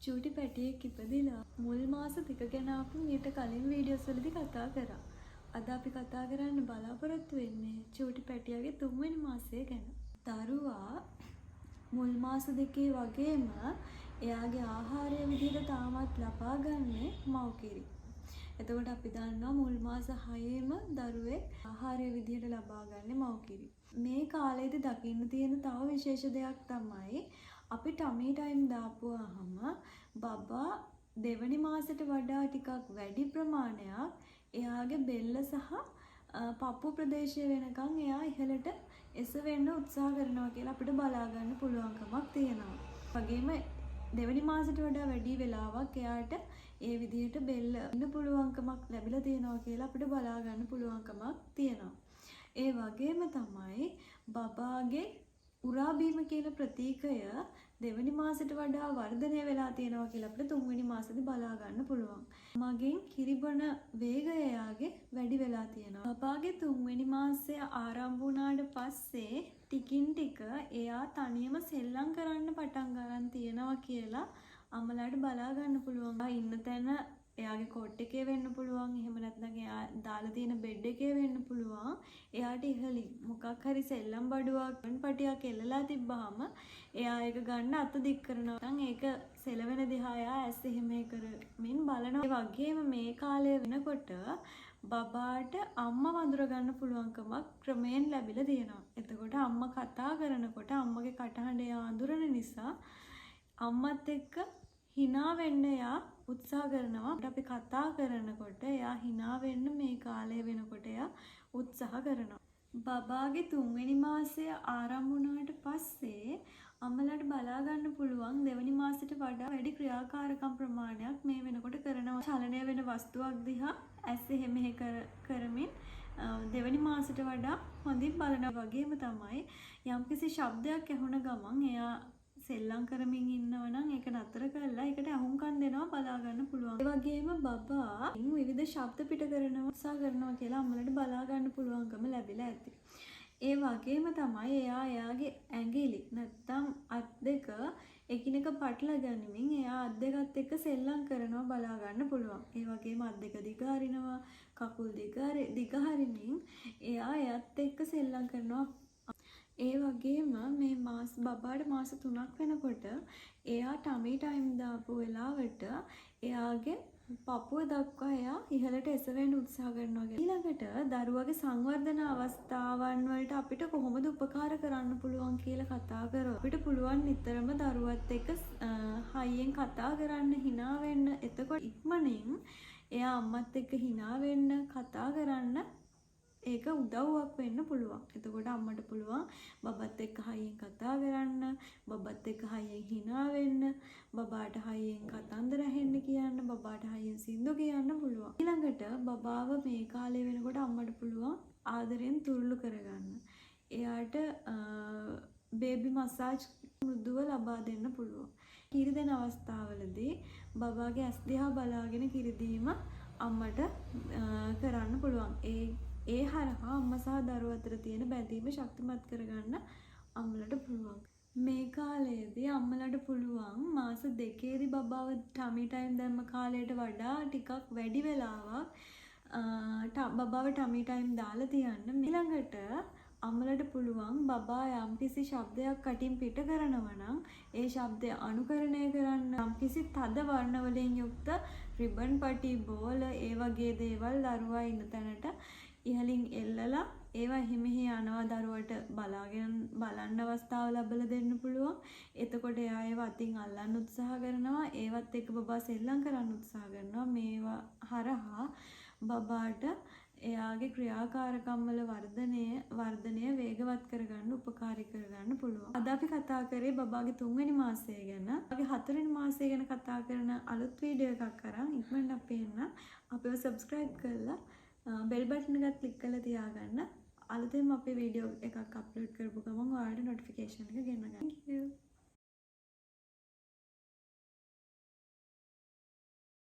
චූටි පැටියෙක් ඉපදිලා මුල් මාස 2 ගැන අපි මීට කලින් වීඩියෝස් වලදී කතා කරා. අද අපි කතා කරන්න බලාපොරොත්තු වෙන්නේ චූටි පැටියාගේ 3 වෙනි මාසය ගැන. දරුවා මුල් මාස 2 වගේම එයාගේ ආහාරය විදිහට තාමත් ලබා ගන්නේ මව්කිරි. එතකොට අපි දන්නවා මුල් මාස 6ෙම දරුවෙක් ආහාරය විදිහට ලබා ගන්නේ මව්කිරි. මේ කාලේදී දකින්න තියෙන තව විශේෂ දෙයක් තමයි අපි ටමි ටයිම් දාපුවාම බබා දෙවනි මාසෙට වඩා ටිකක් වැඩි ප්‍රමාණයක් එයාගේ බෙල්ල සහ පපුව ප්‍රදේශය වෙනකන් එයා ඉහළට එසවෙන්න උත්සාහ කරනවා කියලා අපිට බලා ගන්න පුළුවන්කමක් තියෙනවා. වගේම දෙවනි මාසෙට වඩා වැඩි වෙලාවක් එයාට ඒ විදිහට බෙල්ල ඉන්න පුළුවන්කමක් ලැබිලා තියෙනවා කියලා අපිට බලා ගන්න පුළුවන්කමක් තියෙනවා. ඒ වගේම තමයි බබාගේ උරා බීම කියන ප්‍රතීකය දෙවනි මාසෙට වඩා වර්ධනය වෙලා තියෙනවා කියලා අපිට තුන්වෙනි මාසෙදි බලා ගන්න පුළුවන්. මගෙන් කිරිබොන වේගය එයාගේ වැඩි වෙලා තියෙනවා. බබාගේ තුන්වෙනි මාසය ආරම්භ වුණාට පස්සේ ටිකින් ටික එයා තනියම සෙල්ලම් කරන්න පටන් ගන්න තියෙනවා කියලා අම්මලාට බලා ගන්න පුළුවන්. ඉන්න තැන එයාගේ කොට් එකේ වෙන්න පුළුවන්. එහෙම නැත්නම් එයා දාලා තියෙන බෙඩ් එකේ වෙන්න පුළුවන්. එයාට ඉහළින් මොකක් හරි සෙල්ලම් බඩුවක් පටියක් එල්ලලා තිබ්බහම එයා ඒක ගන්න අත දික් කරනවා. නැත්නම් ඒක සෙලවෙන දිහා එයා ඇස් එහෙම කරමින් බලනවා. ඒ වගේම මේ කාලය වෙනකොට බබාට අම්මා වඳුර ගන්න පුළුවන්කමක් ක්‍රමයෙන් ලැබිලා තියෙනවා. එතකොට අම්මා කතා කරනකොට අම්මගේ කටහඬ එයා අඳුරන නිසා අම්මත් එක්ක hina වෙන්න එයා උත්සාහ කරනවා. අපි කතා කරනකොට එයා hina වෙන්න මේ කාලය වෙනකොට එයා උත්සාහ කරනවා. බබාගේ 3 වෙනි මාසය ආරම්භ වුණාට පස්සේ අම්මලාට බලා ගන්න පුළුවන් දෙවනි මාසෙට වඩා වැඩි ක්‍රියාකාරකම් ප්‍රමාණයක් මේ වෙනකොට කරනවා. චලනය වෙන වස්තුවක් දිහා ඇස් එහෙම කරමින් දෙවනි මාසෙට වඩා හොඳින් බලනවා. වගේම තමයි යම්කිසි ශබ්දයක් ඇහුණ ගමන් එයා සෙල්ලම් කරමින් ඉන්නවා නම් ඒක නතර කරලා ඒකට අහුම්කම් දෙනවා බලා ගන්න පුළුවන්. ඒ වගේම බබා විවිධ ශබ්ද පිට කරනවා උත්සාහ කරනවා කියලා අම්මලාට බලා ගන්න පුළුවන්කම ලැබිලා ඇති. ඒ වගේම තමයි එයාගේ ඇඟිලි නැත්තම් අත් දෙක එකිනෙක පටල ගනිමින් එයා අත් දෙකත් එක්ක සෙල්ලම් කරනවා බලා ගන්න පුළුවන්. ඒ වගේම අත් දෙක දිග හරිනවා, කකුල් දිග හරිමින් එයා එයත් එක්ක සෙල්ලම් කරනවා. ඒ වගේම මේ බබාට මාස 3ක් වෙනකොට එයා ටමි ටයිම් දාපු වෙලාවට එයාගේ පපුව දක්වා එයා ඉහළට එසවෙන්න උත්සාහ කරනවා. ඊළඟට දරුවගේ සංවර්ධන අවස්ථාවන් වලට අපිට කොහොමද උපකාර කරන්න පුළුවන් කියලා කතා කරා. අපිට පුළුවන් නිතරම දරුවත් එක්ක හයියෙන් කතා කරන්න, hina වෙන්න. එතකොට ඉක්මනින් එයා අම්මත් එක්ක hina වෙන්න, කතා කරන්න ඒක උදව්වක් වෙන්න පුළුවන්. එතකොට අම්මට පුළුවන් බබත් එක්ක හයියෙන් කතා කරන්න, බබත් එක්ක හයියෙන් hina වෙන්න, බබාට හයියෙන් කතන්දර ඇහෙන්න කියන්න, බබාට හයියෙන් සින්දු කියන්න පුළුවන්. ඊළඟට බබාව මේ කාලේ වෙනකොට අම්මට පුළුවන් ආදරෙන් තුරුළු කරගන්න. එයාට බේබි මසාජ් මෘදුව ලබා දෙන්න පුළුවන්. කිරි දෙන අවස්ථාවලදී බබාගේ ඇස් දිහා බලාගෙන කිරි දීම අම්මට කරන්න පුළුවන්. ඒ හරහා අම්මා සහ දරුවා අතර තියෙන බැඳීම ශක්තිමත් කරගන්න අම්මලට පුළුවන්. මේ කාලයේදී අම්මලට පුළුවන් මාස 2ේදී බබාව ටමි ටයිම් දැම්ම කාලයට වඩා ටිකක් වැඩි වෙලාවක් බබාව ටමි ටයිම් දාලා තියන්න. ඊළඟට අම්මලට පුළුවන් බබා යම්කිසි ශබ්දයක් කටින් පිට කරනවා නම් ඒ ශබ්දය අනුකරණය කරන්න යම්කිසි තද වර්ණ වලින් යුක්ත රිබන් පටි බෝල ඒ වගේ දේවල් දරුවා ඉන්න තැනට ඉහලින් එල්ලලා ඒවා හිමිහි යනවා දරුවට බලන්න අවස්ථාව ලැබලා දෙන්න පුළුවන්. එතකොට එයා ඒව අතින් අල්ලන්න උත්සාහ කරනවා. ඒවත් එක්ක බබා සෙල්ලම් කරන්න උත්සාහ කරනවා. මේවා හරහා බබාට එයාගේ ක්‍රියාකාරකම් වල වර්ධනය වේගවත් කරගන්න උපකාරී කරගන්න පුළුවන්. අද අපි කතා කරේ බබාගේ 3 වෙනි මාසය ගැන. අපි 4 වෙනි මාසය ගැන කතා කරන අලුත් වීඩියෝ එකක් අරන් ඉක්මනට අපි එන්න. අපිව subscribe කරලා බෙල් බටන් එකත් ක්ලික් කරලා තියාගන්න. අලුතෙන්ම අපේ වීඩියෝ එකක් අප්ලෝඩ් කරපු ගමන් ඔයාලට notification එක ගෙන්න ගන්න. Thank you.